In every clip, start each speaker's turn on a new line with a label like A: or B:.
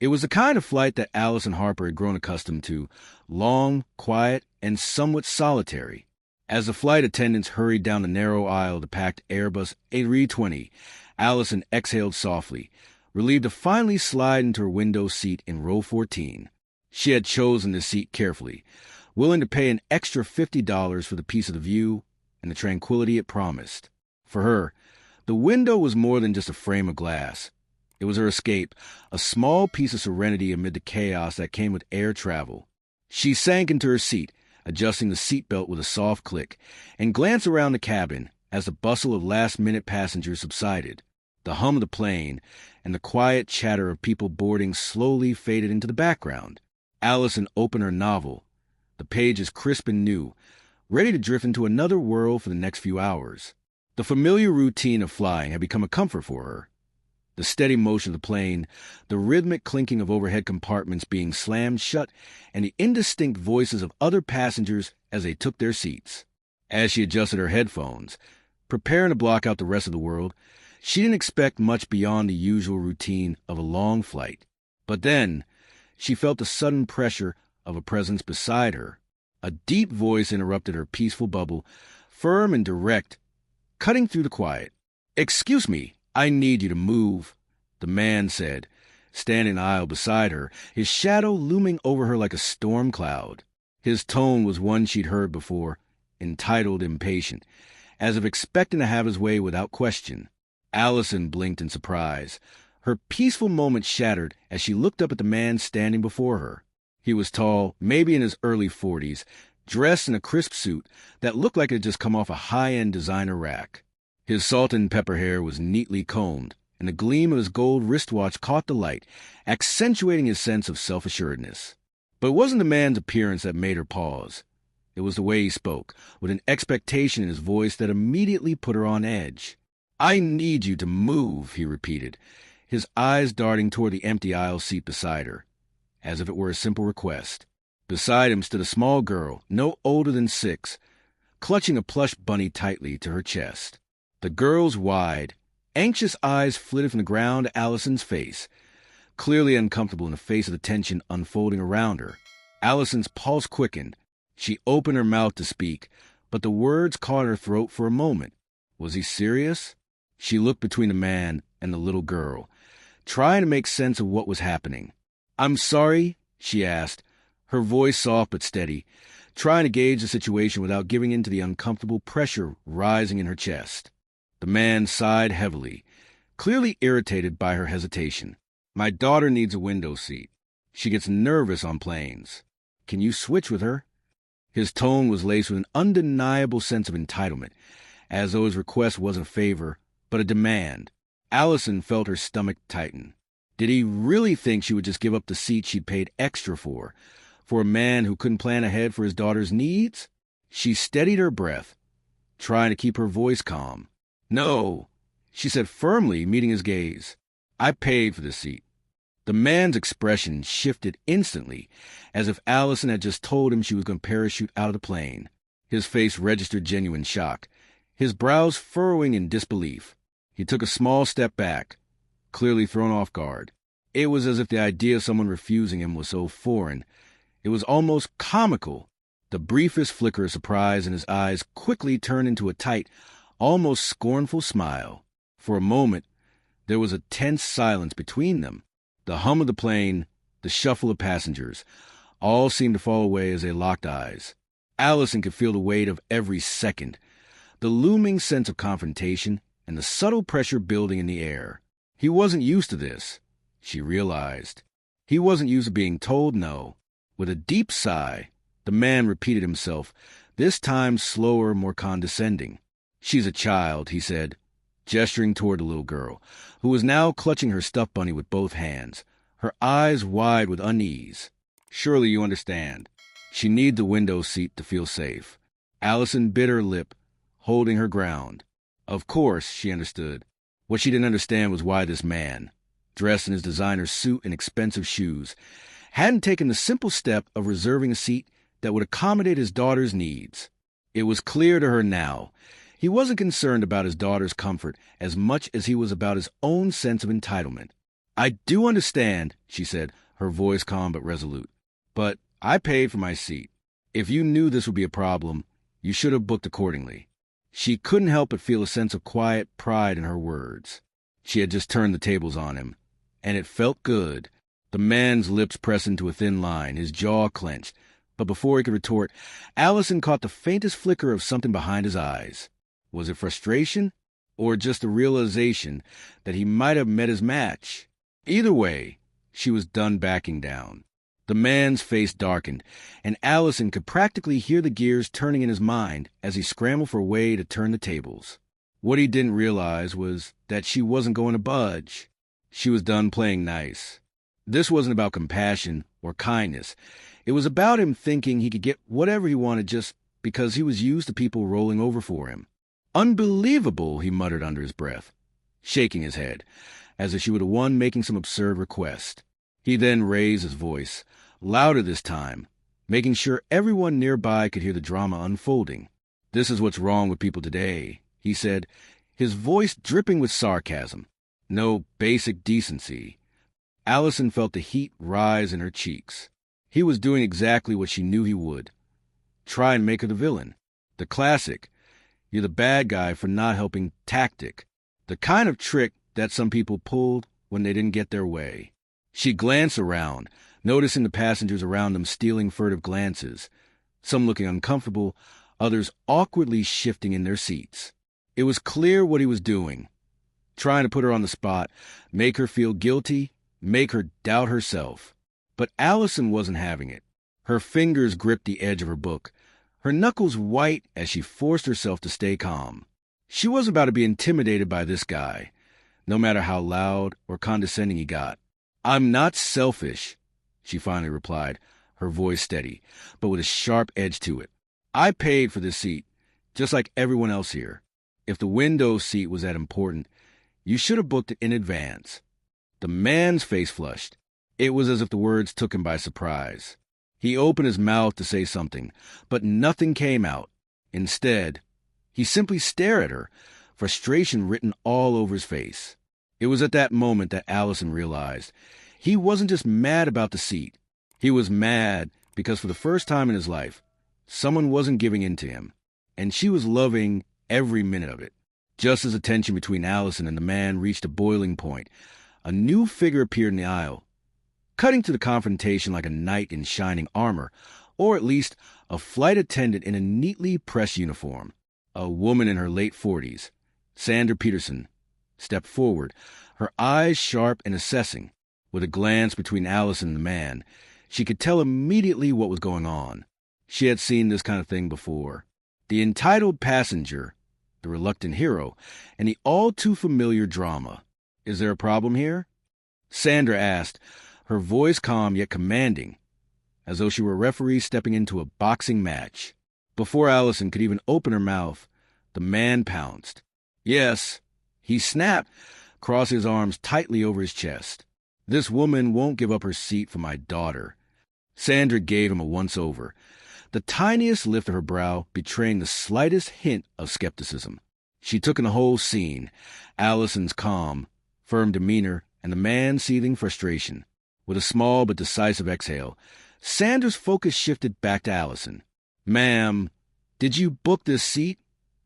A: It was the kind of flight that Allison Harper had grown accustomed to, long, quiet, and somewhat solitary. As the flight attendants hurried down the narrow aisle of the packed Airbus A320, Allison exhaled softly, relieved to finally slide into her window seat in row 14. She had chosen this seat carefully, willing to pay an extra $50 for the peace of the view and the tranquility it promised. For her, the window was more than just a frame of glass. It was her escape, a small piece of serenity amid the chaos that came with air travel. She sank into her seat, adjusting the seatbelt with a soft click, and glanced around the cabin as the bustle of last-minute passengers subsided. The hum of the plane and the quiet chatter of people boarding slowly faded into the background. Allison opened her novel, the pages crisp and new, ready to drift into another world for the next few hours. The familiar routine of flying had become a comfort for her. The steady motion of the plane, the rhythmic clinking of overhead compartments being slammed shut, and the indistinct voices of other passengers as they took their seats. As she adjusted her headphones, preparing to block out the rest of the world, she didn't expect much beyond the usual routine of a long flight. But then, she felt the sudden pressure of a presence beside her. A deep voice interrupted her peaceful bubble, firm and direct, cutting through the quiet. "Excuse me, I need you to move," the man said, standing in the aisle beside her, his shadow looming over her like a storm cloud. His tone was one she'd heard before, entitled impatient, as if expecting to have his way without question. Allison blinked in surprise. Her peaceful moment shattered as she looked up at the man standing before her. He was tall, maybe in his early 40s, dressed in a crisp suit that looked like it had just come off a high-end designer rack. His salt and pepper hair was neatly combed, and the gleam of his gold wristwatch caught the light, accentuating his sense of self-assuredness. But it wasn't the man's appearance that made her pause. It was the way he spoke, with an expectation in his voice that immediately put her on edge. "I need you to move," he repeated, his eyes darting toward the empty aisle seat beside her, as if it were a simple request. Beside him stood a small girl, no older than 6, clutching a plush bunny tightly to her chest. The girl's wide, anxious eyes flitted from the ground to Allison's face, clearly uncomfortable in the face of the tension unfolding around her. Allison's pulse quickened. She opened her mouth to speak, but the words caught her throat for a moment. Was he serious? She looked between the man and the little girl, trying to make sense of what was happening. "I'm sorry?" she asked, her voice soft but steady, trying to gauge the situation without giving in to the uncomfortable pressure rising in her chest. The man sighed heavily, clearly irritated by her hesitation. "My daughter needs a window seat. She gets nervous on planes. Can you switch with her?" His tone was laced with an undeniable sense of entitlement, as though his request wasn't a favor, but a demand. Allison felt her stomach tighten. Did he really think she would just give up the seat she'd paid extra for a man who couldn't plan ahead for his daughter's needs? She steadied her breath, trying to keep her voice calm. "No," she said firmly, meeting his gaze. "I paid for the seat." The man's expression shifted instantly, as if Allison had just told him she was going to parachute out of the plane. His face registered genuine shock, his brows furrowing in disbelief. He took a small step back, clearly thrown off guard. It was as if the idea of someone refusing him was so foreign. It was almost comical. The briefest flicker of surprise in his eyes quickly turned into a tight, almost scornful smile. For a moment, there was a tense silence between them. The hum of the plane, the shuffle of passengers, all seemed to fall away as they locked eyes. Allison could feel the weight of every second, the looming sense of confrontation, and the subtle pressure building in the air. He wasn't used to this, she realized. He wasn't used to being told no. With a deep sigh, the man repeated himself, this time slower, more condescending. "She's a child," he said, gesturing toward the little girl, who was now clutching her stuffed bunny with both hands, her eyes wide with unease. "Surely you understand. She needs the window seat to feel safe." Allison bit her lip, holding her ground. Of course, she understood. What she didn't understand was why this man, dressed in his designer suit and expensive shoes, hadn't taken the simple step of reserving a seat that would accommodate his daughter's needs. It was clear to her now. He wasn't concerned about his daughter's comfort as much as he was about his own sense of entitlement. "I do understand," she said, her voice calm but resolute. "But I paid for my seat. If you knew this would be a problem, you should have booked accordingly." She couldn't help but feel a sense of quiet pride in her words. She had just turned the tables on him, and it felt good. The man's lips pressed into a thin line, his jaw clenched. But before he could retort, Allison caught the faintest flicker of something behind his eyes. Was it frustration, or just the realization that he might have met his match? Either way, she was done backing down. The man's face darkened, and Allison could practically hear the gears turning in his mind as he scrambled for a way to turn the tables. What he didn't realize was that she wasn't going to budge. She was done playing nice. This wasn't about compassion or kindness. It was about him thinking he could get whatever he wanted just because he was used to people rolling over for him. "Unbelievable," he muttered under his breath, shaking his head, as if she were the one making some absurd request. He then raised his voice, louder this time, making sure everyone nearby could hear the drama unfolding. "This is what's wrong with people today," he said, his voice dripping with sarcasm. "No basic decency." Allison felt the heat rise in her cheeks. He was doing exactly what she knew he would. Try and make her the villain. The classic, "you're the bad guy for not helping" tactic. The kind of trick that some people pulled when they didn't get their way. She glanced around, noticing the passengers around them stealing furtive glances, some looking uncomfortable, others awkwardly shifting in their seats. It was clear what he was doing, trying to put her on the spot, make her feel guilty, make her doubt herself. But Allison wasn't having it. Her fingers gripped the edge of her book, her knuckles white as she forced herself to stay calm. She wasn't about to be intimidated by this guy, no matter how loud or condescending he got. "I'm not selfish," she finally replied, her voice steady, but with a sharp edge to it. "I paid for this seat, just like everyone else here. If the window seat was that important, you should have booked it in advance." The man's face flushed. It was as if the words took him by surprise. He opened his mouth to say something, but nothing came out. Instead, he simply stared at her, frustration written all over his face. It was at that moment that Allison realized he wasn't just mad about the seat. He was mad because for the first time in his life, someone wasn't giving in to him, and she was loving every minute of it. Just as the tension between Allison and the man reached a boiling point, a new figure appeared in the aisle, cutting to the confrontation like a knight in shining armor, or at least a flight attendant in a neatly pressed uniform. A woman in her late 40s, Sandra Peterson, stepped forward, her eyes sharp and assessing. With a glance between Allison and the man, she could tell immediately what was going on. She had seen this kind of thing before. The entitled passenger, the reluctant hero, and the all-too-familiar drama. "Is there a problem here?" Sandra asked, her voice calm yet commanding, as though she were a referee stepping into a boxing match. Before Allison could even open her mouth, the man pounced. "Yes," he snapped, crossing his arms tightly over his chest. "This woman won't give up her seat for my daughter." Sandra gave him a once-over, the tiniest lift of her brow betraying the slightest hint of skepticism. She took in the whole scene, Allison's calm, firm demeanor, and the man's seething frustration. With a small but decisive exhale, Sandra's focus shifted back to Allison. "Ma'am, did you book this seat?"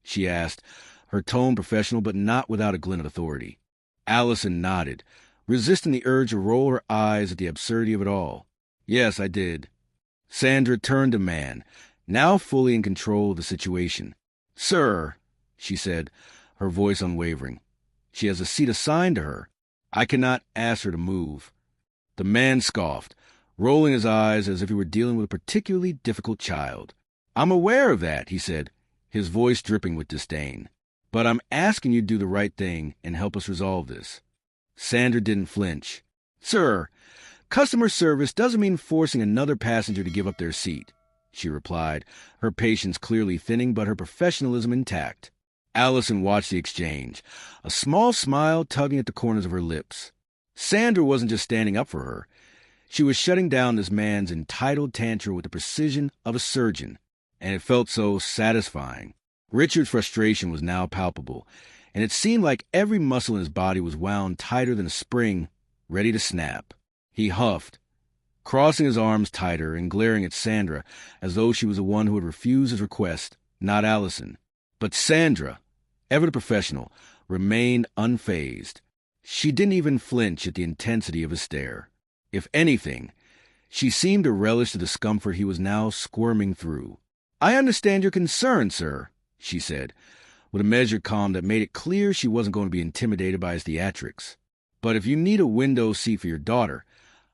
A: she asked, her tone professional but not without a glint of authority. Allison nodded, resisting the urge to roll her eyes at the absurdity of it all. "Yes, I did." Sandra turned to man, now fully in control of the situation. "Sir," she said, her voice unwavering, "she has a seat assigned to her. I cannot ask her to move." The man scoffed, rolling his eyes as if he were dealing with a particularly difficult child. "I'm aware of that," he said, his voice dripping with disdain. "But I'm asking you to do the right thing and help us resolve this." Sandra didn't flinch. "Sir, customer service doesn't mean forcing another passenger to give up their seat," she replied, her patience clearly thinning but her professionalism intact. Allison watched the exchange, a small smile tugging at the corners of her lips. Sandra wasn't just standing up for her. She was shutting down this man's entitled tantrum with the precision of a surgeon, and it felt so satisfying. Richard's frustration was now palpable, and it seemed like every muscle in his body was wound tighter than a spring ready to snap. He huffed, crossing his arms tighter and glaring at Sandra as though she was the one who had refused his request, not Allison. But Sandra, ever the professional, remained unfazed. She didn't even flinch at the intensity of his stare. If anything, she seemed to relish the discomfort he was now squirming through. "I understand your concern, sir," she said, with a measured calm that made it clear she wasn't going to be intimidated by his theatrics. "But if you need a window seat for your daughter,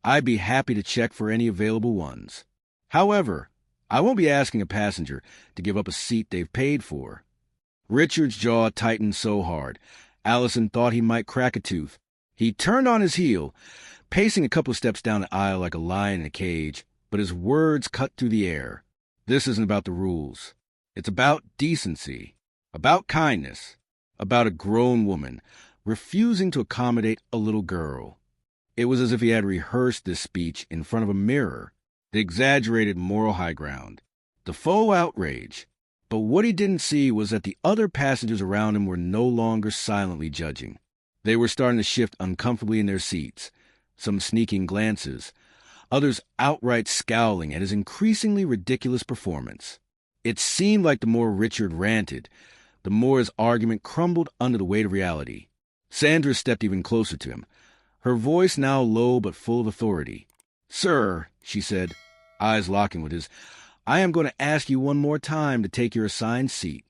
A: I'd be happy to check for any available ones. However, I won't be asking a passenger to give up a seat they've paid for." Richard's jaw tightened so hard, Allison thought he might crack a tooth. He turned on his heel, pacing a couple of steps down the aisle like a lion in a cage, but his words cut through the air. "This isn't about the rules. It's about decency, about kindness, about a grown woman refusing to accommodate a little girl." It was as if he had rehearsed this speech in front of a mirror, the exaggerated moral high ground, the faux outrage. But what he didn't see was that the other passengers around him were no longer silently judging. They were starting to shift uncomfortably in their seats, some sneaking glances, others outright scowling at his increasingly ridiculous performance. It seemed like the more Richard ranted, the more his argument crumbled under the weight of reality. Sandra stepped even closer to him, her voice now low but full of authority. "Sir," she said, eyes locking with his, "I am going to ask you one more time to take your assigned seat."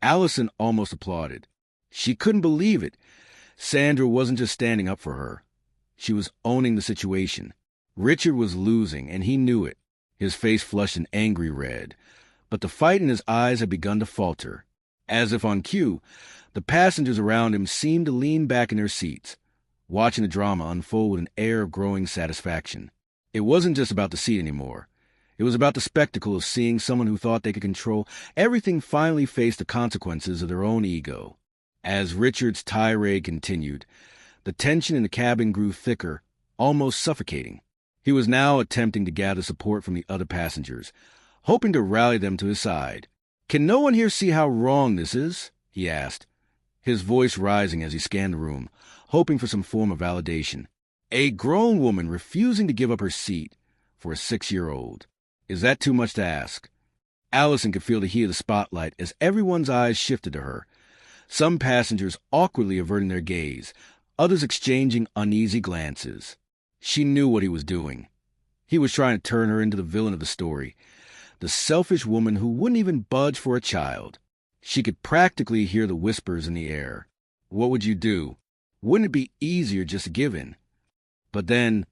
A: Allison almost applauded. She couldn't believe it. Sandra wasn't just standing up for her. She was owning the situation. Richard was losing, and he knew it. His face flushed an angry red, but the fight in his eyes had begun to falter. As if on cue, the passengers around him seemed to lean back in their seats, watching the drama unfold with an air of growing satisfaction. It wasn't just about the seat anymore. It was about the spectacle of seeing someone who thought they could control everything finally face the consequences of their own ego. As Richard's tirade continued, the tension in the cabin grew thicker, almost suffocating. He was now attempting to gather support from the other passengers, hoping to rally them to his side. "Can no one here see how wrong this is?" he asked, his voice rising as he scanned the room, hoping for some form of validation. A grown woman refusing to give up her seat for a 6-year-old. Is that too much to ask? Allison could feel the heat of the spotlight as everyone's eyes shifted to her, some passengers awkwardly averting their gaze, others exchanging uneasy glances. She knew what he was doing. He was trying to turn her into the villain of the story, the selfish woman who wouldn't even budge for a child. She could practically hear the whispers in the air. What would you do? Wouldn't it be easier just to give in? But then,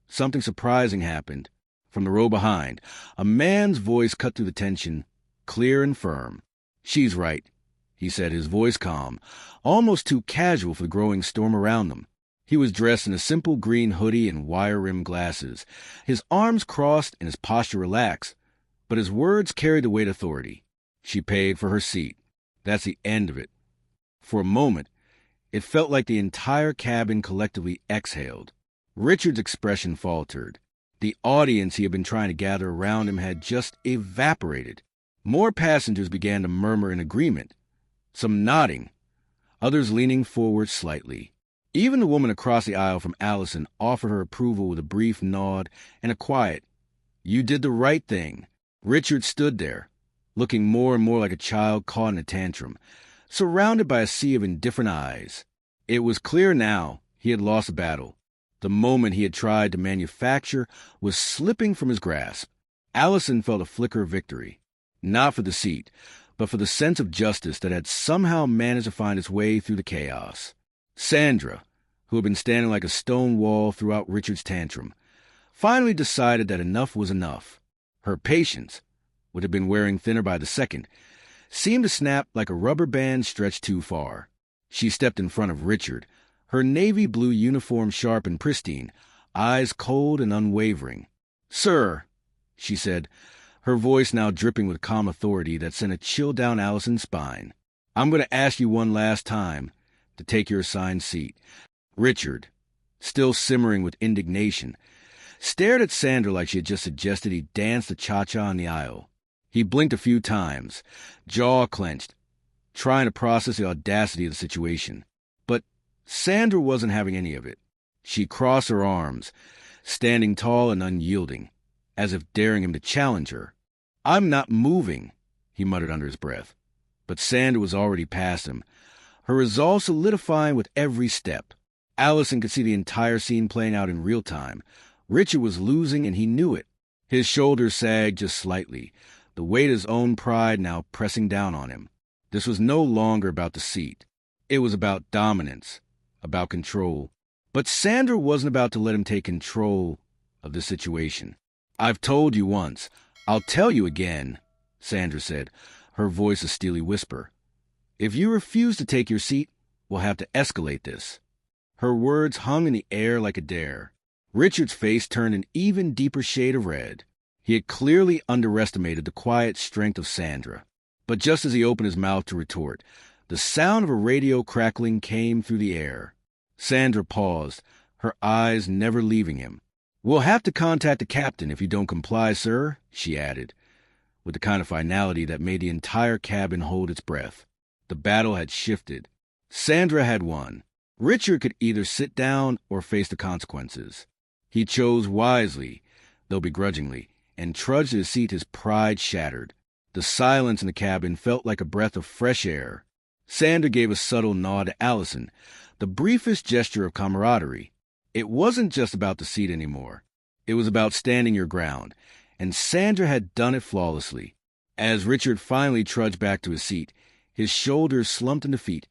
A: something surprising happened. From the row behind, a man's voice cut through the tension, clear and firm. "She's right," he said, his voice calm, almost too casual for the growing storm around them. He was dressed in a simple green hoodie and wire-rimmed glasses, his arms crossed and his posture relaxed, but his words carried the weight of authority. She paid for her seat. That's the end of it. For a moment, it felt like the entire cabin collectively exhaled. Richard's expression faltered. The audience he had been trying to gather around him had just evaporated. More passengers began to murmur in agreement, some nodding, others leaning forward slightly. Even the woman across the aisle from Allison offered her approval with a brief nod and a quiet, "You did the right thing." Richard stood there, looking more and more like a child caught in a tantrum, surrounded by a sea of indifferent eyes. It was clear now he had lost the battle. The moment he had tried to manufacture was slipping from his grasp. Allison felt a flicker of victory, not for the seat, but for the sense of justice that had somehow managed to find its way through the chaos. Sandra, who had been standing like a stone wall throughout Richard's tantrum, finally decided that enough was enough. Her patience, which had been wearing thinner by the second, seemed to snap like a rubber band stretched too far. She stepped in front of Richard, her navy blue uniform sharp and pristine, eyes cold and unwavering. "Sir," she said, her voice now dripping with calm authority that sent a chill down Allison's spine, "I'm going to ask you one last time to take your assigned seat." Richard, still simmering with indignation, stared at Sandra like she had just suggested he dance the cha-cha in the aisle. He blinked a few times, jaw clenched, trying to process the audacity of the situation. But Sandra wasn't having any of it. She crossed her arms, standing tall and unyielding, as if daring him to challenge her. "I'm not moving," he muttered under his breath. But Sandra was already past him, her resolve solidifying with every step. Allison could see the entire scene playing out in real time. Richard was losing, and he knew it. His shoulders sagged just slightly, the weight of his own pride now pressing down on him. This was no longer about the seat. It was about dominance, about control. But Sandra wasn't about to let him take control of the situation. "I've told you once. I'll tell you again," Sandra said, her voice a steely whisper. "If you refuse to take your seat, we'll have to escalate this." Her words hung in the air like a dare. Richard's face turned an even deeper shade of red. He had clearly underestimated the quiet strength of Sandra. But just as he opened his mouth to retort, the sound of a radio crackling came through the air. Sandra paused, her eyes never leaving him. "We'll have to contact the captain if you don't comply, sir," she added, with the kind of finality that made the entire cabin hold its breath. The battle had shifted. Sandra had won. Richard could either sit down or face the consequences. He chose wisely, though begrudgingly, and trudged to his seat, his pride shattered. The silence in the cabin felt like a breath of fresh air. Sandra gave a subtle nod to Allison, the briefest gesture of camaraderie. It wasn't just about the seat anymore. It was about standing your ground, and Sandra had done it flawlessly. As Richard finally trudged back to his seat, his shoulders slumped in defeat.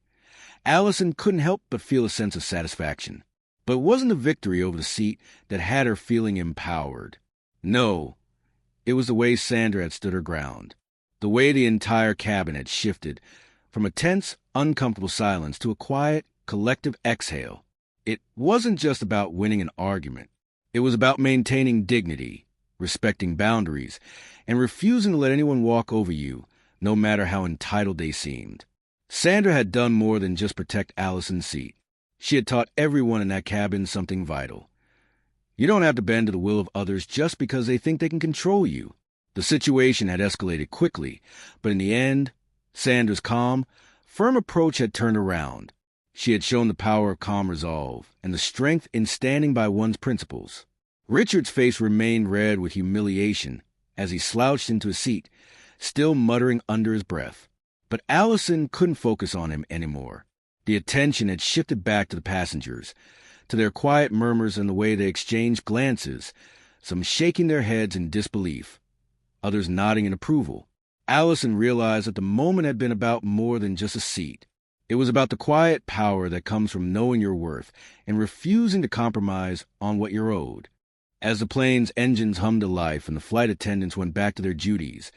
A: Allison couldn't help but feel a sense of satisfaction. But it wasn't the victory over the seat that had her feeling empowered. No, it was the way Sandra had stood her ground. The way the entire cabin had shifted from a tense, uncomfortable silence to a quiet, collective exhale. It wasn't just about winning an argument. It was about maintaining dignity, respecting boundaries, and refusing to let anyone walk over you, no matter how entitled they seemed. Sandra had done more than just protect Allison's seat. She had taught everyone in that cabin something vital. You don't have to bend to the will of others just because they think they can control you. The situation had escalated quickly, but in the end, Sandra's calm, firm approach had turned around. She had shown the power of calm resolve and the strength in standing by one's principles. Richard's face remained red with humiliation as he slouched into his seat, still muttering under his breath. But Allison couldn't focus on him anymore. The attention had shifted back to the passengers, to their quiet murmurs and the way they exchanged glances, some shaking their heads in disbelief, others nodding in approval. Allison realized that the moment had been about more than just a seat. It was about the quiet power that comes from knowing your worth and refusing to compromise on what you're owed. As the plane's engines hummed to life and the flight attendants went back to their duties,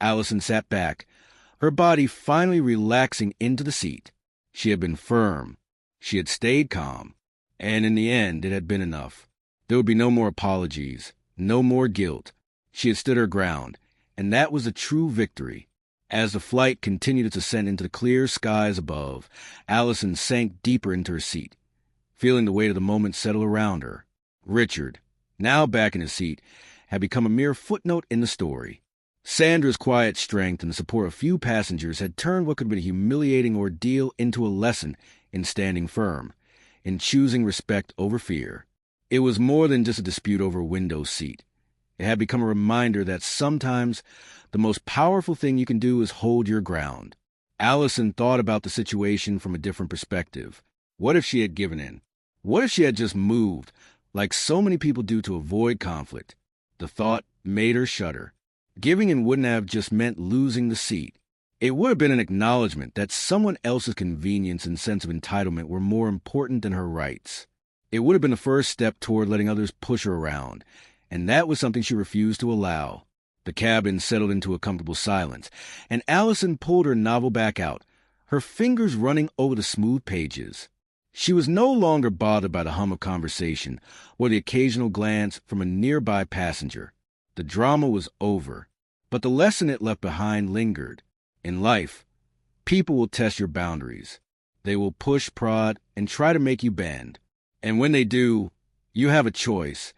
A: Allison sat back, her body finally relaxing into the seat. She had been firm. She had stayed calm. And in the end, it had been enough. There would be no more apologies, no more guilt. She had stood her ground, and that was a true victory. As the flight continued its ascent into the clear skies above, Allison sank deeper into her seat, feeling the weight of the moment settle around her. Richard, now back in his seat, had become a mere footnote in the story. Sandra's quiet strength and the support of few passengers had turned what could have been a humiliating ordeal into a lesson in standing firm, in choosing respect over fear. It was more than just a dispute over a window seat. It had become a reminder that sometimes the most powerful thing you can do is hold your ground. Allison thought about the situation from a different perspective. What if she had given in? What if she had just moved, like so many people do, to avoid conflict? The thought made her shudder. Giving in wouldn't have just meant losing the seat. It would have been an acknowledgement that someone else's convenience and sense of entitlement were more important than her rights. It would have been the first step toward letting others push her around, and that was something she refused to allow. The cabin settled into a comfortable silence, and Allison pulled her novel back out, her fingers running over the smooth pages. She was no longer bothered by the hum of conversation or the occasional glance from a nearby passenger. The drama was over, but the lesson it left behind lingered. In life, people will test your boundaries. They will push, prod, and try to make you bend. And when they do, you have a choice.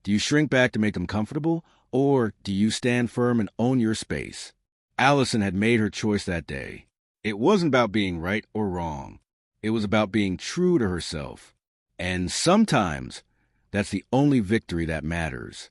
A: Do you shrink back to make them comfortable, or do you stand firm and own your space? Allison had made her choice that day. It wasn't about being right or wrong. It was about being true to herself. And sometimes that's the only victory that matters.